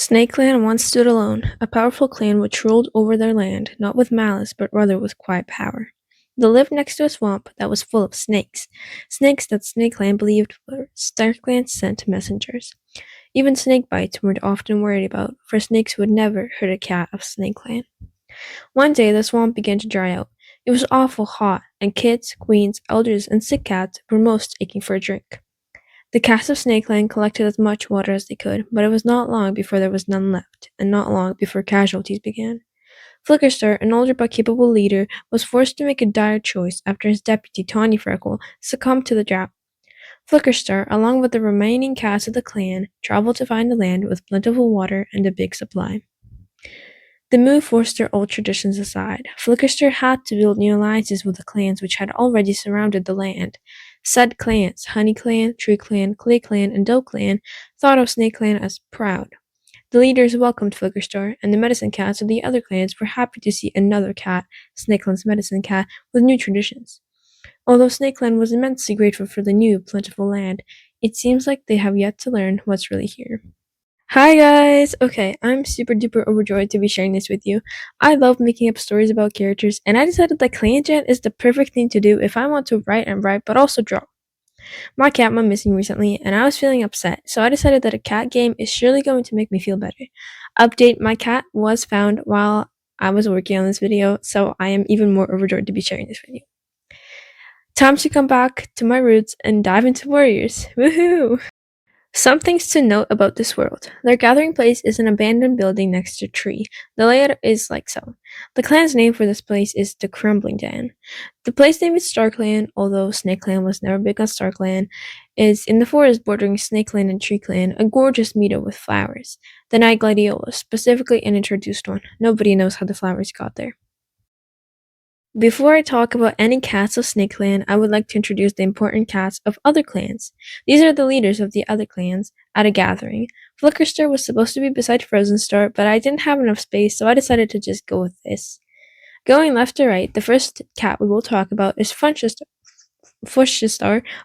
SnakeClan once stood alone, a powerful clan which ruled over their land, not with malice, but rather with quiet power. They lived next to a swamp that was full of snakes, snakes that SnakeClan believed were StarClan sent messengers. Even snake bites weren't often worried about, for snakes would never hurt a cat of SnakeClan. One day the swamp began to dry out. It was awful hot, and kids, queens, elders, and sick cats were most aching for a drink. The cast of SnakeClan collected as much water as they could, but it was not long before there was none left, and not long before casualties began. Flickerstar, an older but capable leader, was forced to make a dire choice after his deputy Tawny Freckle succumbed to the drought. Flickerstar, along with the remaining cast of the clan, traveled to find a land with plentiful water and a big supply. The move forced their old traditions aside. Flickerstar had to build new alliances with the clans which had already surrounded the land. Said clans, Honey Clan, Tree Clan, Clay Clan, and Doe Clan, thought of SnakeClan as proud. The leaders welcomed Flickerstar, and the medicine cats of the other clans were happy to see another cat, SnakeClan's medicine cat, with new traditions. Although SnakeClan was immensely grateful for the new, plentiful land, it seems like they have yet to learn what's really here. Hi guys! Okay, I'm super duper overjoyed to be sharing this with you. I love making up stories about characters, and I decided that Clangen is the perfect thing to do if I want to write and write, but also draw. My cat went missing recently, and I was feeling upset, so I decided that a cat game is surely going to make me feel better. Update, my cat was found while I was working on this video, so I am even more overjoyed to be sharing this with you. Time to come back to my roots and dive into warriors. Woohoo! Some things to note about this world. Their gathering place is an abandoned building next to a tree. The layout is like so. The clan's name for this place is the Crumbling Den. The place name is StarClan, although SnakeClan was never big on StarClan, is in the forest bordering SnakeClan and TreeClan, a gorgeous meadow with flowers. The night gladiolus, specifically an introduced one. Nobody knows how the flowers got there. Before I talk about any cats of SnakeClan, I would like to introduce the important cats of other clans. These are the leaders of the other clans at a gathering. Flickerstar was supposed to be beside Frozenstar, but I didn't have enough space, so I decided to just go with this. Going left to right, the first cat we will talk about is Fushstar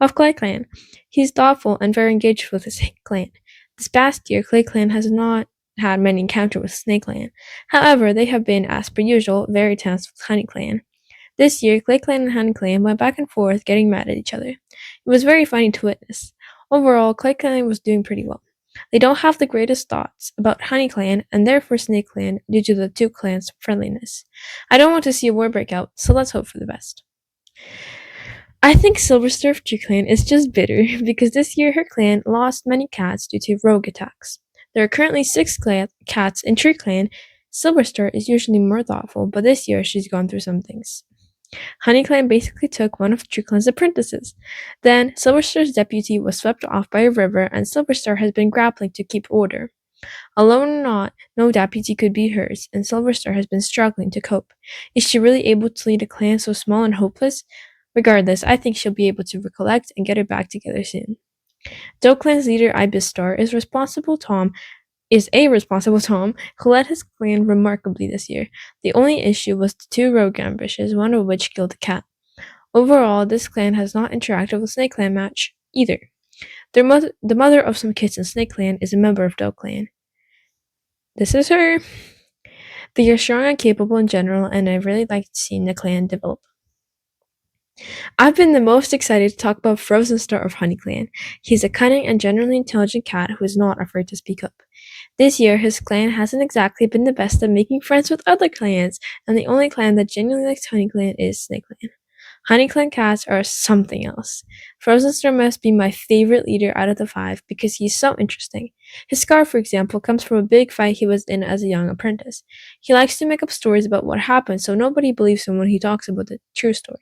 of Clay Clan. He's thoughtful and very engaged with his clan. This past year, Clay Clan has not had many encounters with SnakeClan. However, they have been, as per usual, very tense with Honey Clan. This year, Clay Clan and Honey Clan went back and forth, getting mad at each other. It was very funny to witness. Overall, Clay Clan was doing pretty well. They don't have the greatest thoughts about Honey Clan and therefore Snake Clan due to the two clans' friendliness. I don't want to see a war break out, so let's hope for the best. I think Silversurf Tree Clan is just bitter because this year her clan lost many cats due to rogue attacks. There are currently 6 cats in Tree Clan. Silverstar is usually more thoughtful, but this year she's gone through some things. Honey Clan basically took one of Tree Clan's apprentices. Then, Silverstar's deputy was swept off by a river, and Silverstar has been grappling to keep order. Alone or not, no deputy could beat hers, and Silverstar has been struggling to cope. Is she really able to lead a clan so small and hopeless? Regardless, I think she'll be able to recollect and get her back together soon. Doe Clan's leader Ibistar is a responsible Tom who led his clan remarkably this year. The only issue was the 2 rogue ambushes, one of which killed a cat. Overall, this clan has not interacted with SnakeClan much either. The mother of some kids in SnakeClan is a member of Doe Clan. This is her. They are strong and capable in general, and I really liked seeing the clan develop. I've been the most excited to talk about Frozenstar of Honey Clan. He's a cunning and generally intelligent cat who is not afraid to speak up. This year, his clan hasn't exactly been the best at making friends with other clans, and the only clan that genuinely likes Honey Clan is SnakeClan. Honey Clan cats are something else. Frozenstar must be my favorite leader out of the 5 because he's so interesting. His scar, for example, comes from a big fight he was in as a young apprentice. He likes to make up stories about what happened so nobody believes him when he talks about the true story.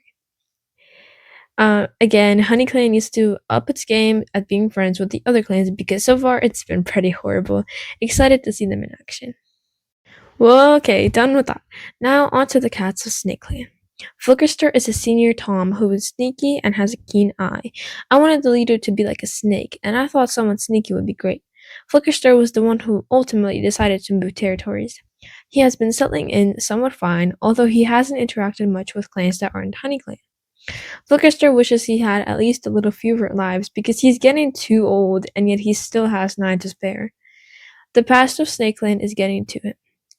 Again, Honey Clan needs to up its game at being friends with the other clans because so far it's been pretty horrible. Excited to see them in action. Well, okay, done with that. Now on to the cats of SnakeClan. Flickerstar is a senior Tom who is sneaky and has a keen eye. I wanted the leader to be like a snake, and I thought someone sneaky would be great. Flickerstar was the one who ultimately decided to move territories. He has been settling in somewhat fine, although he hasn't interacted much with clans that aren't Honey Clan. Flickerstar wishes he had at least a little fewer lives because he's getting too old and yet he still has 9 to spare. The past of SnakeClan is getting to him.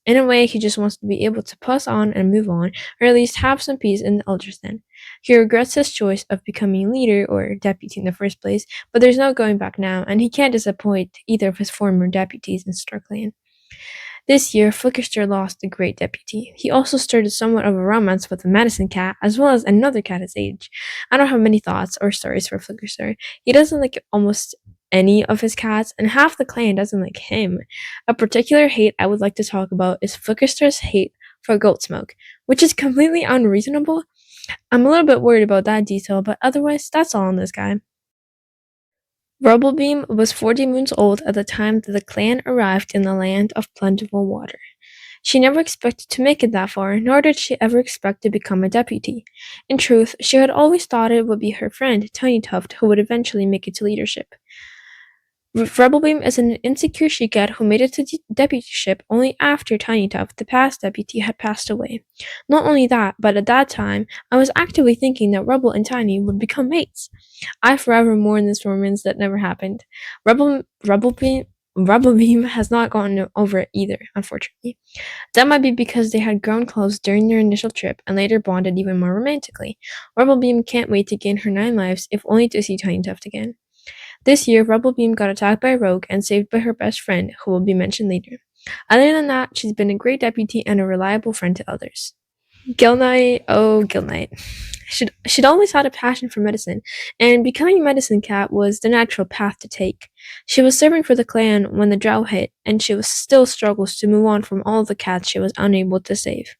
In a way, he just wants to be able to pass on and move on, or at least have some peace in the Elder's Den. He regrets his choice of becoming leader or deputy in the first place, but there's no going back now, and he can't disappoint either of his former deputies in StarClan. This year, Flickerster lost a great deputy. He also started somewhat of a romance with a medicine cat, as well as another cat his age. I don't have many thoughts or stories for Flickerster. He doesn't like almost any of his cats, and half the clan doesn't like him. A particular hate I would like to talk about is Flickerster's hate for goat smoke, which is completely unreasonable. I'm a little bit worried about that detail, but otherwise, that's all on this guy. Rubblebeam was 40 moons old at the time that the clan arrived in the land of plentiful water. She never expected to make it that far, nor did she ever expect to become a deputy. In truth, she had always thought it would be her friend, Tiny Tuft, who would eventually make it to leadership. Rubblebeam is an insecure she-cat who made it to deputyship only after Tiny Tuft, the past deputy, had passed away. Not only that, but at that time, I was actively thinking that Rubble and Tiny would become mates. I forever mourn this romance that never happened. Rubblebeam has not gotten over it either, unfortunately. That might be because they had grown close during their initial trip and later bonded even more romantically. Rubblebeam can't wait to gain her 9 lives, if only to see Tiny Tuft again. This year, Rubblebeam got attacked by a rogue and saved by her best friend, who will be mentioned later. Other than that, she's been a great deputy and a reliable friend to others. Gilknight, oh Gilknight. She'd always had a passion for medicine, and becoming a medicine cat was the natural path to take. She was serving for the clan when the drought hit, and she was still struggles to move on from all the cats she was unable to save.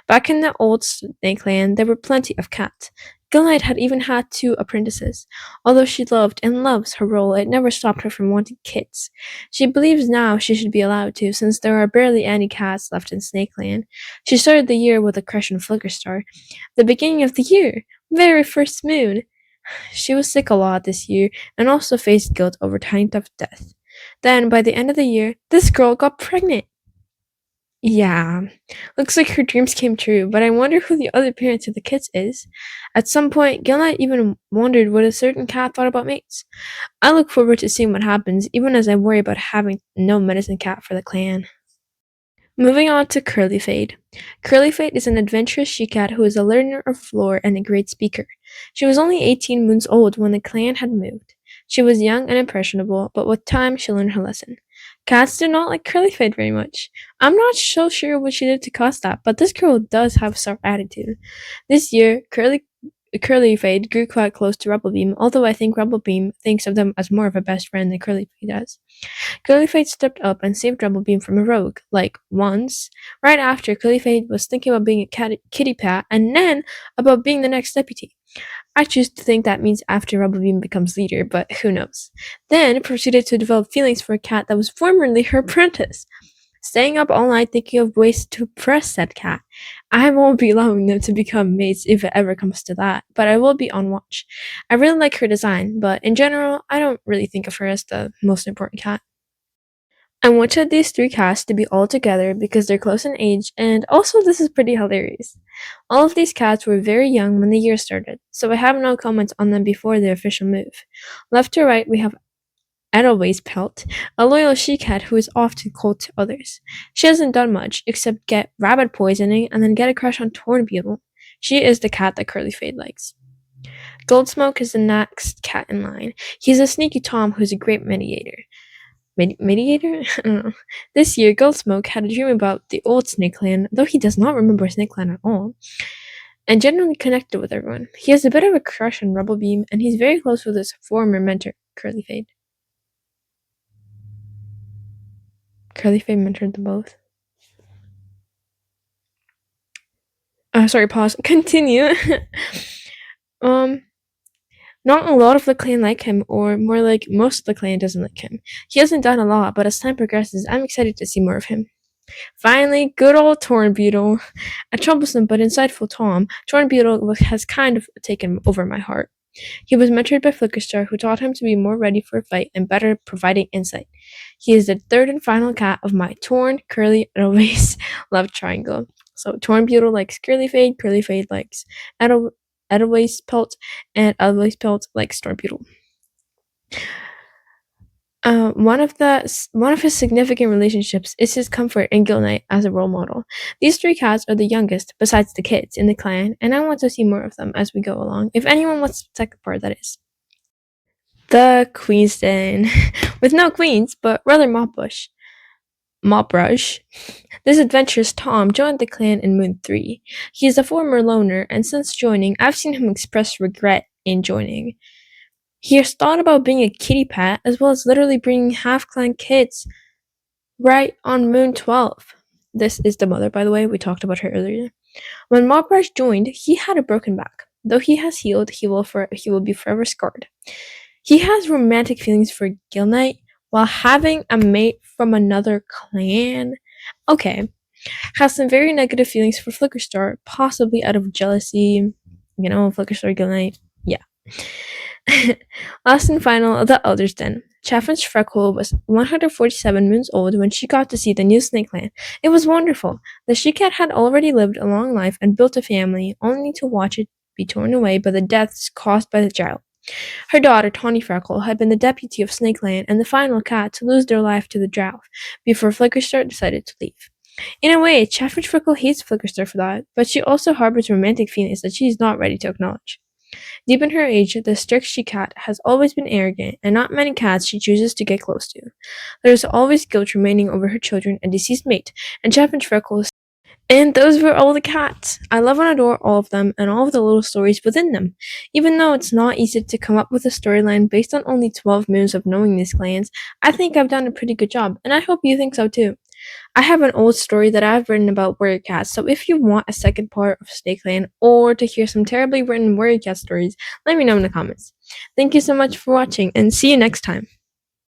Back in the old SnakeClan, there were plenty of cats. Gilknight had even had 2 apprentices. Although she loved and loves her role, it never stopped her from wanting kids. She believes now she should be allowed to, since there are barely any cats left in SnakeClan. She started the year with a crush on Flickerstar. The beginning of the year, very first moon. She was sick a lot this year, and also faced guilt over Tiny Tuft's death. Then, by the end of the year, this girl got pregnant. Yeah, looks like her dreams came true, but I wonder who the other parents of the kids is. At some point, Gillight even wondered what a certain cat thought about mates. I look forward to seeing what happens, even as I worry about having no medicine cat for the clan. Moving on to Curlyfade. Curlyfade is an adventurous she-cat who is a learner of lore and a great speaker. She was only 18 moons old when the clan had moved. She was young and impressionable, but with time she learned her lesson. Cats do not like Curlyfade very much. I'm not so sure what she did to cause that, but this girl does have a soft attitude. This year, Curlyfade grew quite close to Rubblebeam, although I think Rubblebeam thinks of them as more of a best friend than Curlyfade does. Curlyfade stepped up and saved Rubblebeam from a rogue, like, once. Right after, Curlyfade was thinking about being a kitty pat, and then about being the next deputy. I choose to think that means after Rubblebeam becomes leader, but who knows. Then proceeded to develop feelings for a cat that was formerly her apprentice. Staying up all night thinking of ways to impress said cat. I won't be allowing them to become mates if it ever comes to that, but I will be on watch. I really like her design, but in general, I don't really think of her as the most important cat. I wanted these 3 cats to be all together because they're close in age, and also this is pretty hilarious. All of these cats were very young when the year started, so I have no comments on them before their official move. Left to right, we have Edelweiss Pelt, a loyal she-cat who is often cold to others. She hasn't done much, except get rabbit poisoning and then get a crush on Tornbeetle. She is the cat that Curlyfade likes. Goldsmoke is the next cat in line. He's a sneaky Tom who's a great mediator. Mediator? I don't know. This year, Goldsmoke had a dream about the old SnakeClan, though he does not remember SnakeClan at all, and generally connected with everyone. He has a bit of a crush on Rubblebeam, and he's very close with his former mentor, Curlyfade. Curlyfade mentored them both. Sorry, pause. Continue. Not a lot of the clan like him, or more like most of the clan doesn't like him. He hasn't done a lot, but as time progresses, I'm excited to see more of him. Finally, good old Tornbeetle. A troublesome but insightful Tom, Tornbeetle has kind of taken over my heart. He was mentored by Flickerstar, who taught him to be more ready for a fight and better at providing insight. He is the 3rd and final cat of my Torn, Curly, Edelweiss love triangle. So Tornbeetle likes Curlyfade likes Edelweiss Pelt, and Edelweiss Pelt likes Tornbeetle. One of his significant relationships is his comfort in Gil Knight as a role model. These three cats are the youngest, besides the kids, in the clan, and I want to see more of them as we go along. If anyone wants the second part, that is. The Queen's Den. With no queens, but rather Moprush. This adventurous Tom joined the clan in Moon 3. He is a former loner, and since joining, I've seen him express regret in joining. He has thought about being a kitty pet, as well as literally bringing half-clan kids right on Moon 12. This is the mother, by the way, we talked about her earlier. When Moprush joined, he had a broken back. Though he has healed, he will be forever scarred. He has romantic feelings for Gil Knight, while having a mate from another clan. Okay. Has some very negative feelings for Flickerstar, possibly out of jealousy. You know, Flickerstar Gil Knight. Yeah. Last and final, the Elder's Den. Chaffin's Freckle was 147 moons old when she got to see the new SnakeClan. It was wonderful. The she-cat had already lived a long life and built a family, only to watch it be torn away by the deaths caused by the child. Her daughter, Tawny Freckle, had been the deputy of SnakeClan and the final cat to lose their life to the drought before Flickerstar decided to leave. In a way, Chaffin's Freckle hates Flickerstar for that, but she also harbors romantic feelings that she is not ready to acknowledge. Deep in her age, the strict she-cat has always been arrogant, and not many cats she chooses to get close to. There is always guilt remaining over her children and deceased mate, and Chaffin's Freckle is. And those were all the cats. I love and adore all of them and all of the little stories within them. Even though it's not easy to come up with a storyline based on only 12 moons of knowing these clans, I think I've done a pretty good job, and I hope you think so too. I have an old story that I've written about warrior cats, so if you want a second part of SnakeClan or to hear some terribly written warrior cat stories, let me know in the comments. Thank you so much for watching, and see you next time.